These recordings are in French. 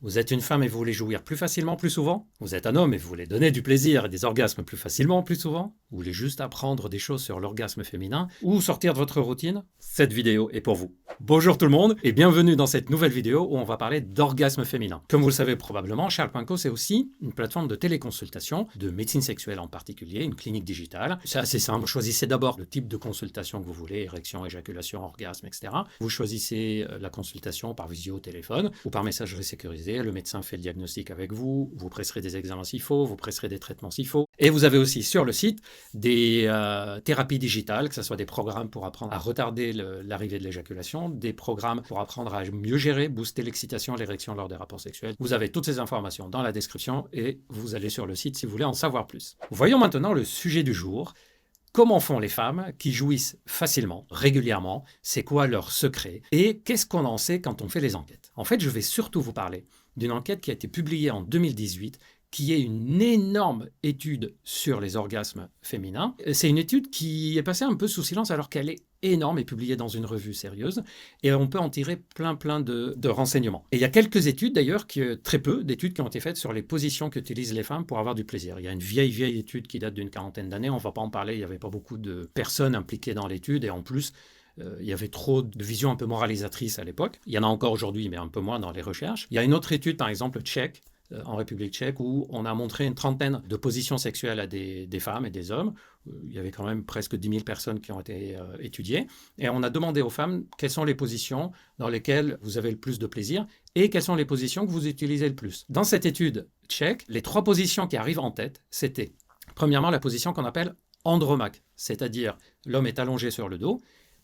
Vous êtes une femme et vous voulez jouir plus facilement, plus souvent? Vous êtes un homme et vous voulez donner du plaisir et des orgasmes plus facilement, plus souvent? Vous voulez juste apprendre des choses sur l'orgasme féminin ou sortir de votre routine? Cette vidéo est pour vous. Bonjour tout le monde et bienvenue dans cette nouvelle vidéo où on va parler d'orgasme féminin. Comme vous le savez probablement, Charles.co c'est aussi une plateforme de téléconsultation, de médecine sexuelle en particulier, une clinique digitale. C'est assez simple, choisissez d'abord le type de consultation que vous voulez, érection, éjaculation, orgasme, etc. Vous choisissez la consultation par visio, téléphone ou par messagerie sécurisée. Le médecin fait le diagnostic avec vous, vous presserez des examens s'il faut, vous presserez des traitements s'il faut. Et vous avez aussi sur le site des thérapies digitales, que ce soit des programmes pour apprendre à retarder l'arrivée de l'éjaculation, des programmes pour apprendre à mieux gérer, booster l'excitation, l'érection lors des rapports sexuels. Vous avez toutes ces informations dans la description et vous allez sur le site si vous voulez en savoir plus. Voyons maintenant le sujet du jour. Comment font les femmes qui jouissent facilement, régulièrement? C'est quoi leur secret? Et qu'est-ce qu'on en sait quand on fait les enquêtes? En fait, je vais surtout vous parler d'une enquête qui a été publiée en 2018, qui est une énorme étude sur les orgasmes féminins. C'est une étude qui est passée un peu sous silence alors qu'elle est énorme et publiée dans une revue sérieuse, et on peut en tirer plein de renseignements. Et il y a quelques études d'ailleurs, très peu d'études qui ont été faites sur les positions qu'utilisent les femmes pour avoir du plaisir. Il y a une vieille étude qui date d'une quarantaine d'années, on ne va pas en parler, il n'y avait pas beaucoup de personnes impliquées dans l'étude, et en plus, il y avait trop de visions un peu moralisatrices à l'époque. Il y en a encore aujourd'hui, mais un peu moins dans les recherches. Il y a une autre étude, par exemple, tchèque, en République tchèque, où on a montré une trentaine de positions sexuelles à des femmes et des hommes. Il y avait quand même presque 10 000 personnes qui ont été étudiées. Et on a demandé aux femmes quelles sont les positions dans lesquelles vous avez le plus de plaisir et quelles sont les positions que vous utilisez le plus. Dans cette étude tchèque, les 3 positions qui arrivent en tête, c'était premièrement la position qu'on appelle andromaque, c'est-à-dire l'homme est allongé sur le dos,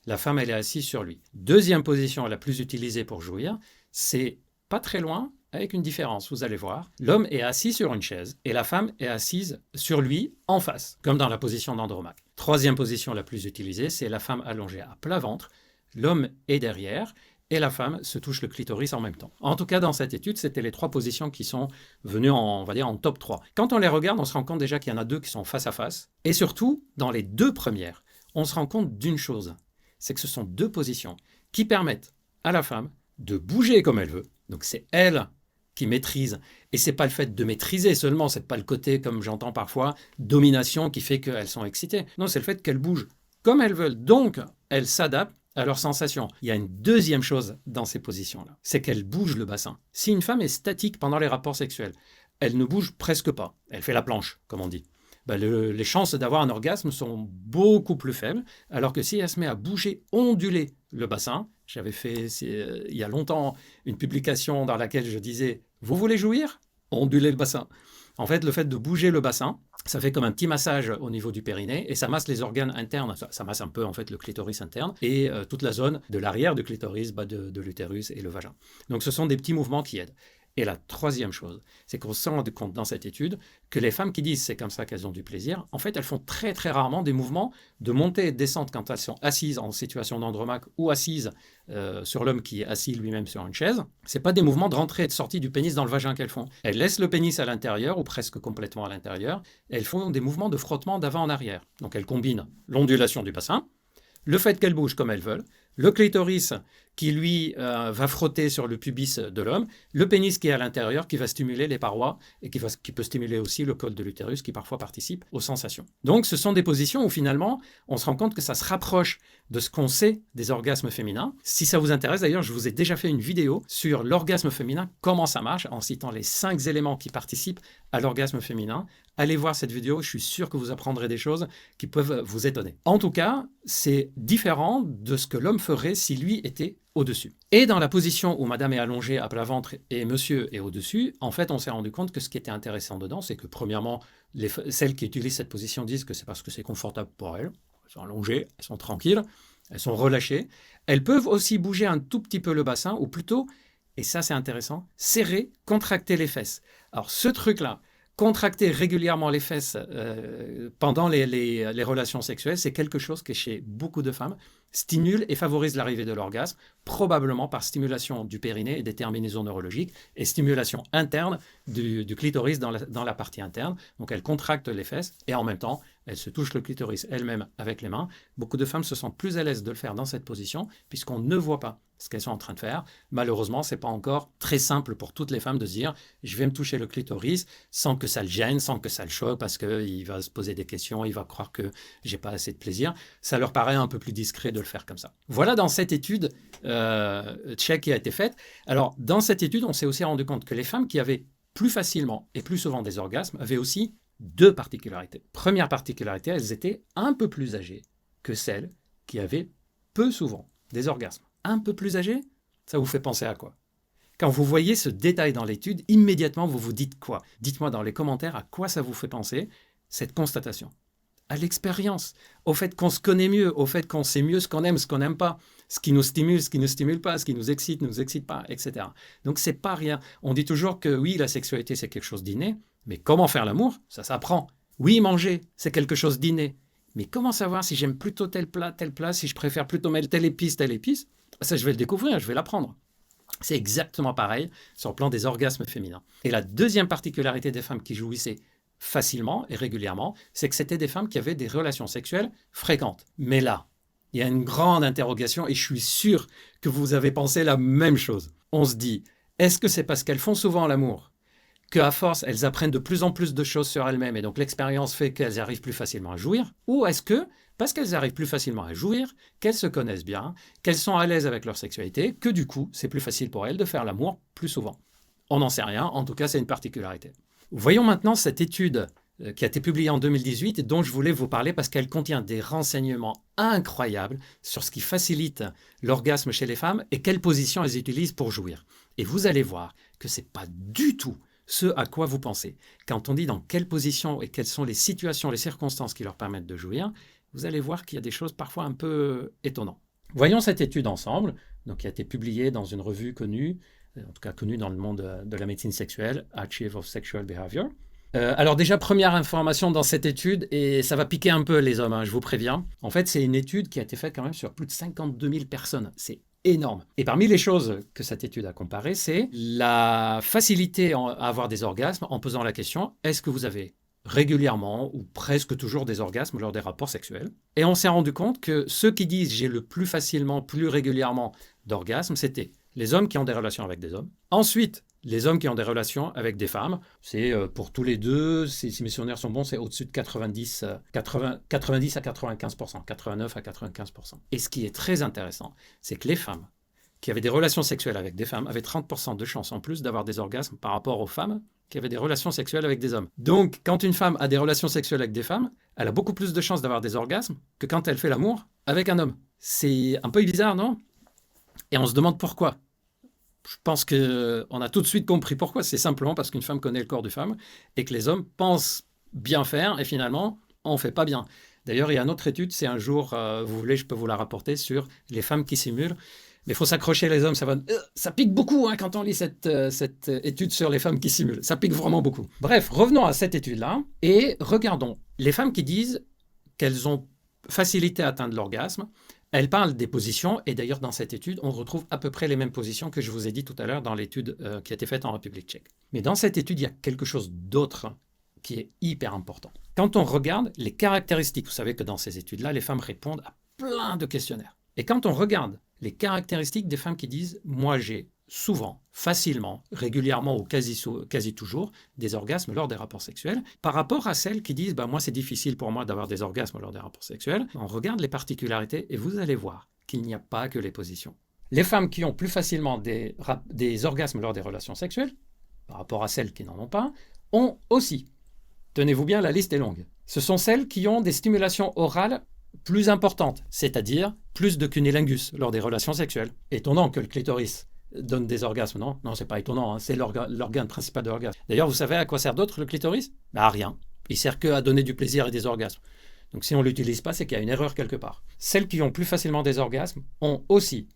la femme elle est assise sur lui. Deuxième position la plus utilisée pour jouir, c'est pas très loin, avec une différence, vous allez voir. L'homme est assis sur une chaise et la femme est assise sur lui en face, comme dans la position d'andromaque. Troisième position la plus utilisée, c'est la femme allongée à plat ventre, l'homme est derrière et la femme se touche le clitoris en même temps. En tout cas, dans cette étude, c'était les 3 positions qui sont venues on va dire, en top 3. Quand on les regarde, on se rend compte déjà qu'il y en a 2 qui sont face à face. Et surtout, dans les 2 premières, on se rend compte d'une chose, c'est que ce sont 2 positions qui permettent à la femme de bouger comme elle veut. Donc c'est elle qui maîtrise. Et c'est pas le fait de maîtriser seulement, c'est pas le côté, comme j'entends parfois, domination qui fait qu'elles sont excitées. Non, c'est le fait qu'elles bougent comme elles veulent. Donc, elles s'adaptent à leurs sensations. Il y a une deuxième chose dans ces positions-là, c'est qu'elles bougent le bassin. Si une femme est statique pendant les rapports sexuels, elle ne bouge presque pas. Elle fait la planche, comme on dit. Les chances d'avoir un orgasme sont beaucoup plus faibles, alors que si elle se met à bouger, onduler le bassin, j'avais fait il y a longtemps une publication dans laquelle je disais « Vous voulez jouir ? Ondulez le bassin ». En fait, le fait de bouger le bassin, ça fait comme un petit massage au niveau du périnée et ça masse les organes internes, ça masse un peu en fait le clitoris interne et toute la zone de l'arrière du clitoris, de l'utérus et le vagin. Donc ce sont des petits mouvements qui aident. Et la troisième chose, c'est qu'on se rend compte dans cette étude que les femmes qui disent c'est comme ça qu'elles ont du plaisir, en fait, elles font très rarement des mouvements de montée et de descente quand elles sont assises en situation d'andromaque ou assises sur l'homme qui est assis lui-même sur une chaise. Ce n'est pas des mouvements de rentrée et de sortie du pénis dans le vagin qu'elles font. Elles laissent le pénis à l'intérieur ou presque complètement à l'intérieur. Elles font des mouvements de frottement d'avant en arrière. Donc elles combinent l'ondulation du bassin, le fait qu'elles bougent comme elles veulent, le clitoris qui, lui, va frotter sur le pubis de l'homme, le pénis qui est à l'intérieur, qui va stimuler les parois et qui peut stimuler aussi le col de l'utérus qui parfois participe aux sensations. Donc ce sont des positions où finalement, on se rend compte que ça se rapproche de ce qu'on sait des orgasmes féminins. Si ça vous intéresse, d'ailleurs, je vous ai déjà fait une vidéo sur l'orgasme féminin, comment ça marche, en citant les 5 éléments qui participent à l'orgasme féminin. Allez voir cette vidéo, je suis sûr que vous apprendrez des choses qui peuvent vous étonner. En tout cas, c'est différent de ce que l'homme ferait si lui était au-dessus. Et dans la position où madame est allongée à plat ventre et monsieur est au-dessus, en fait, on s'est rendu compte que ce qui était intéressant dedans, c'est que premièrement, celles qui utilisent cette position disent que c'est parce que c'est confortable pour elles. Elles sont allongées, elles sont tranquilles, elles sont relâchées. Elles peuvent aussi bouger un tout petit peu le bassin, ou plutôt, et ça c'est intéressant, serrer, contracter les fesses. Alors ce truc-là, contracter régulièrement les fesses pendant les relations sexuelles, c'est quelque chose qui, chez beaucoup de femmes, stimule et favorise l'arrivée de l'orgasme, probablement par stimulation du périnée et des terminaisons neurologiques, et stimulation interne du clitoris dans la partie interne. Donc elle contracte les fesses et en même temps, elle se touche le clitoris elle-même avec les mains. Beaucoup de femmes se sentent plus à l'aise de le faire dans cette position, puisqu'on ne voit pas ce qu'elles sont en train de faire. Malheureusement, ce n'est pas encore très simple pour toutes les femmes de se dire « je vais me toucher le clitoris sans que ça le gêne, sans que ça le choque, parce qu'il va se poser des questions, il va croire que j'ai pas assez de plaisir ». Ça leur paraît un peu plus discret de le faire comme ça. Voilà dans cette étude tchèque qui a été faite. Alors, dans cette étude, on s'est aussi rendu compte que les femmes qui avaient plus facilement et plus souvent des orgasmes avaient aussi deux particularités. Première particularité, elles étaient un peu plus âgées que celles qui avaient peu souvent des orgasmes. Un peu plus âgées, ça vous fait penser à quoi? Quand vous voyez ce détail dans l'étude, immédiatement vous vous dites quoi? Dites-moi dans les commentaires à quoi ça vous fait penser, cette constatation. À l'expérience, au fait qu'on se connaît mieux, au fait qu'on sait mieux ce qu'on aime, ce qu'on n'aime pas, ce qui nous stimule, ce qui ne nous stimule pas, ce qui nous excite pas, etc. Donc c'est pas rien. On dit toujours que oui, la sexualité c'est quelque chose d'inné, mais comment faire l'amour? Ça s'apprend. Oui, manger, c'est quelque chose d'inné. Mais comment savoir si j'aime plutôt tel plat, si je préfère plutôt mettre telle épice? Ça, je vais le découvrir, je vais l'apprendre. C'est exactement pareil sur le plan des orgasmes féminins. Et la deuxième particularité des femmes qui jouissaient facilement et régulièrement, c'est que c'était des femmes qui avaient des relations sexuelles fréquentes. Mais là, il y a une grande interrogation et je suis sûr que vous avez pensé la même chose. On se dit, est-ce que c'est parce qu'elles font souvent l'amour qu'à force, elles apprennent de plus en plus de choses sur elles-mêmes et donc l'expérience fait qu'elles arrivent plus facilement à jouir? Ou est-ce que, parce qu'elles arrivent plus facilement à jouir, qu'elles se connaissent bien, qu'elles sont à l'aise avec leur sexualité, que du coup, c'est plus facile pour elles de faire l'amour plus souvent? On n'en sait rien, en tout cas, c'est une particularité. Voyons maintenant cette étude qui a été publiée en 2018 et dont je voulais vous parler parce qu'elle contient des renseignements incroyables sur ce qui facilite l'orgasme chez les femmes et quelles positions elles utilisent pour jouir. Et vous allez voir que ce n'est pas du tout ce à quoi vous pensez. Quand on dit dans quelle position et quelles sont les situations, les circonstances qui leur permettent de jouir, vous allez voir qu'il y a des choses parfois un peu étonnantes. Voyons cette étude ensemble, donc qui a été publiée dans une revue connue, en tout cas connue dans le monde de la médecine sexuelle, Archive of Sexual Behavior. Alors déjà, première information dans cette étude, et ça va piquer un peu les hommes, hein, je vous préviens. En fait, c'est une étude qui a été faite quand même sur plus de 52 000 personnes. C'est énorme. Et parmi les choses que cette étude a comparées, c'est la facilité à avoir des orgasmes en posant la question, est-ce que vous avez régulièrement ou presque toujours des orgasmes lors des rapports sexuels? Et on s'est rendu compte que ceux qui disent j'ai le plus facilement, plus régulièrement d'orgasmes, c'était les hommes qui ont des relations avec des hommes. Ensuite, les hommes qui ont des relations avec des femmes, c'est pour tous les deux, si mes souvenirs sont bons, c'est au-dessus de 90 à 95%, 89 à 95%. Et ce qui est très intéressant, c'est que les femmes qui avaient des relations sexuelles avec des femmes avaient 30% de chances en plus d'avoir des orgasmes par rapport aux femmes qui avaient des relations sexuelles avec des hommes. Donc, quand une femme a des relations sexuelles avec des femmes, elle a beaucoup plus de chances d'avoir des orgasmes que quand elle fait l'amour avec un homme. C'est un peu bizarre, non? Et on se demande pourquoi. Je pense qu'on a tout de suite compris pourquoi. C'est simplement parce qu'une femme connaît le corps d'une femme et que les hommes pensent bien faire et finalement, on ne fait pas bien. D'ailleurs, il y a une autre étude, c'est un jour, vous voulez, je peux vous la rapporter, sur les femmes qui simulent. Mais il faut s'accrocher les hommes, ça pique beaucoup hein, quand on lit cette étude sur les femmes qui simulent. Ça pique vraiment beaucoup. Bref, revenons à cette étude-là et regardons les femmes qui disent qu'elles ont facilité à atteindre l'orgasme. Elle parle des positions, et d'ailleurs dans cette étude, on retrouve à peu près les mêmes positions que je vous ai dit tout à l'heure dans l'étude qui a été faite en République tchèque. Mais dans cette étude, il y a quelque chose d'autre qui est hyper important. Quand on regarde les caractéristiques, vous savez que dans ces études-là, les femmes répondent à plein de questionnaires. Et quand on regarde les caractéristiques des femmes qui disent « moi j'ai souvent, facilement, régulièrement ou quasi toujours des orgasmes lors des rapports sexuels » par rapport à celles qui disent « moi c'est difficile pour moi d'avoir des orgasmes lors des rapports sexuels », on regarde les particularités et vous allez voir qu'il n'y a pas que les positions. Les femmes qui ont plus facilement des orgasmes lors des relations sexuelles, par rapport à celles qui n'en ont pas, ont aussi, tenez-vous bien, la liste est longue, ce sont celles qui ont des stimulations orales plus importantes, c'est-à-dire plus de cunnilingus lors des relations sexuelles. Étonnant que le clitoris donne des orgasmes, non? Non, c'est pas étonnant, hein, c'est l'organe principal de l'orgasme. D'ailleurs, vous savez à quoi sert d'autre le clitoris? À rien. Il sert que à donner du plaisir et des orgasmes. Donc si on ne l'utilise pas, c'est qu'il y a une erreur quelque part. Celles qui ont plus facilement des orgasmes ont aussi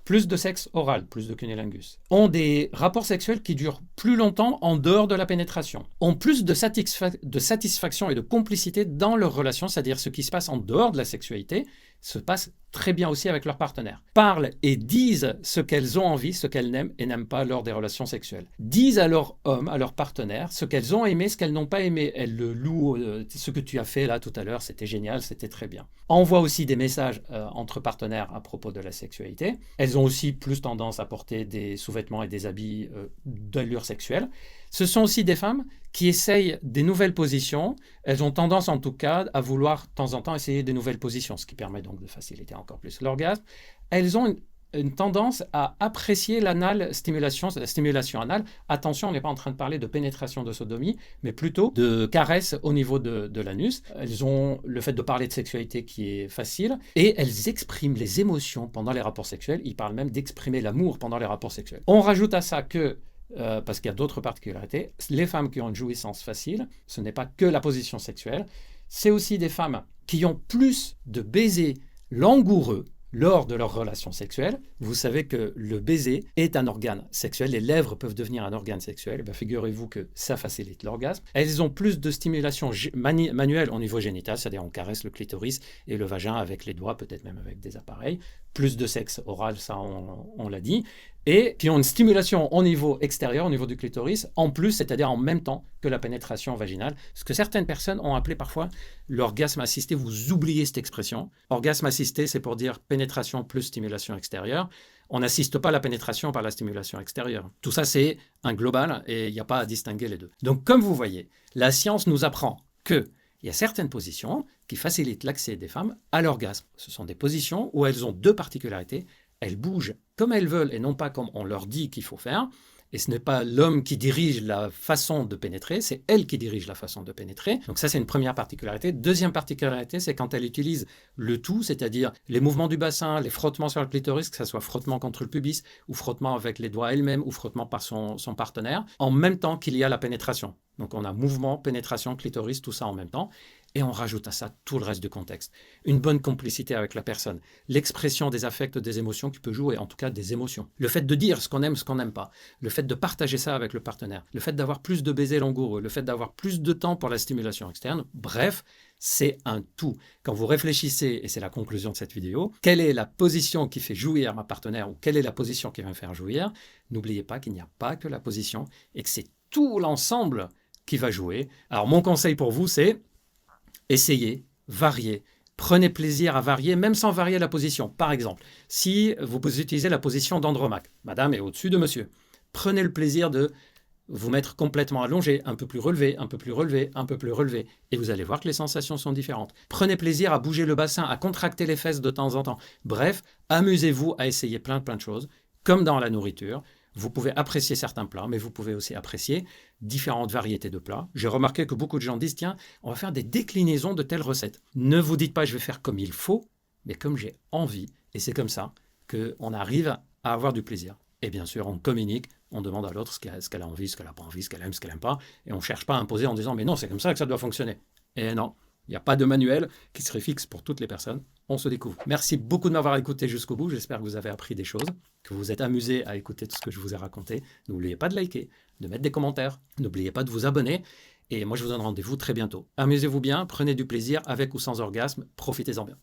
plus de sexe oral, plus de cunnilingus, ont des rapports sexuels qui durent plus longtemps en dehors de la pénétration, ont plus de satisfaction et de complicité dans leur relation, c'est-à-dire ce qui se passe en dehors de la sexualité, se passent très bien aussi avec leur partenaire. Parlent et disent ce qu'elles ont envie, ce qu'elles n'aiment et n'aiment pas lors des relations sexuelles. Disent à leur homme, à leur partenaire, ce qu'elles ont aimé, ce qu'elles n'ont pas aimé. Elles le louent, ce que tu as fait là tout à l'heure, c'était génial, c'était très bien. Envoient aussi des messages entre partenaires à propos de la sexualité. Elles ont aussi plus tendance à porter des sous-vêtements et des habits d'allure sexuelle. Ce sont aussi des femmes qui essayent des nouvelles positions. Elles ont tendance en tout cas à vouloir de temps en temps essayer des nouvelles positions, ce qui permet donc de faciliter encore plus l'orgasme. Elles ont une tendance à apprécier l'anal stimulation, la stimulation anale. Attention, on n'est pas en train de parler de pénétration de sodomie, mais plutôt de caresse au niveau de l'anus. Elles ont le fait de parler de sexualité qui est facile et elles expriment les émotions pendant les rapports sexuels. Ils parlent même d'exprimer l'amour pendant les rapports sexuels. On rajoute à ça que parce qu'il y a d'autres particularités. Les femmes qui ont une jouissance facile, ce n'est pas que la position sexuelle, c'est aussi des femmes qui ont plus de baisers langoureux lors de leur relation sexuelle. Vous savez que le baiser est un organe sexuel, les lèvres peuvent devenir un organe sexuel, figurez-vous que ça facilite l'orgasme. Elles ont plus de stimulation manuelle au niveau génital, c'est-à-dire on caresse le clitoris et le vagin avec les doigts, peut-être même avec des appareils. Plus de sexe oral, ça on l'a dit. Et qui ont une stimulation au niveau extérieur, au niveau du clitoris, en plus, c'est-à-dire en même temps que la pénétration vaginale. Ce que certaines personnes ont appelé parfois l'orgasme assisté. Vous oubliez cette expression. Orgasme assisté, c'est pour dire pénétration plus stimulation extérieure. On n'assiste pas à la pénétration par la stimulation extérieure. Tout ça, c'est un global et il n'y a pas à distinguer les deux. Donc, comme vous voyez, la science nous apprend qu'il y a certaines positions qui facilitent l'accès des femmes à l'orgasme. Ce sont des positions où elles ont deux particularités. Elles bougent comme elles veulent et non pas comme on leur dit qu'il faut faire. Et ce n'est pas l'homme qui dirige la façon de pénétrer, c'est elle qui dirige la façon de pénétrer. Donc ça, c'est une première particularité. Deuxième particularité, c'est quand elle utilise le tout, c'est-à-dire les mouvements du bassin, les frottements sur le clitoris, que ce soit frottement contre le pubis ou frottement avec les doigts elle-même ou frottement par son partenaire, en même temps qu'il y a la pénétration. Donc on a mouvement, pénétration, clitoris, tout ça en même temps. Et on rajoute à ça tout le reste du contexte. Une bonne complicité avec la personne, l'expression des affects, des émotions qui peut jouer, en tout cas des émotions. Le fait de dire ce qu'on aime, ce qu'on n'aime pas. Le fait de partager ça avec le partenaire. Le fait d'avoir plus de baisers langoureux. Le fait d'avoir plus de temps pour la stimulation externe. Bref, c'est un tout. Quand vous réfléchissez, et c'est la conclusion de cette vidéo, quelle est la position qui fait jouir ma partenaire ou quelle est la position qui va me faire jouir, n'oubliez pas qu'il n'y a pas que la position et que c'est tout l'ensemble qui va jouer. Alors mon conseil pour vous, c'est essayez, variez, prenez plaisir à varier, même sans varier la position. Par exemple, si vous utilisez la position d'Andromaque, madame est au-dessus de monsieur, prenez le plaisir de vous mettre complètement allongé, un peu plus relevé, un peu plus relevé, un peu plus relevé, et vous allez voir que les sensations sont différentes. Prenez plaisir à bouger le bassin, à contracter les fesses de temps en temps. Bref, amusez-vous à essayer plein de choses, comme dans la nourriture. Vous pouvez apprécier certains plats, mais vous pouvez aussi apprécier différentes variétés de plats. J'ai remarqué que beaucoup de gens disent, tiens, on va faire des déclinaisons de telles recettes. Ne vous dites pas, je vais faire comme il faut, mais comme j'ai envie. Et c'est comme ça qu'on arrive à avoir du plaisir. Et bien sûr, on communique, on demande à l'autre ce qu'elle a envie, ce qu'elle n'a pas envie, ce qu'elle aime, ce qu'elle n'aime pas. Et on ne cherche pas à imposer en disant, mais non, c'est comme ça que ça doit fonctionner. Et non, il n'y a pas de manuel qui serait fixe pour toutes les personnes. On se découvre. Merci beaucoup de m'avoir écouté jusqu'au bout. J'espère que vous avez appris des choses, que vous vous êtes amusé à écouter tout ce que je vous ai raconté. N'oubliez pas de liker, de mettre des commentaires. N'oubliez pas de vous abonner. Et moi, je vous donne rendez-vous très bientôt. Amusez-vous bien, prenez du plaisir avec ou sans orgasme. Profitez-en bien.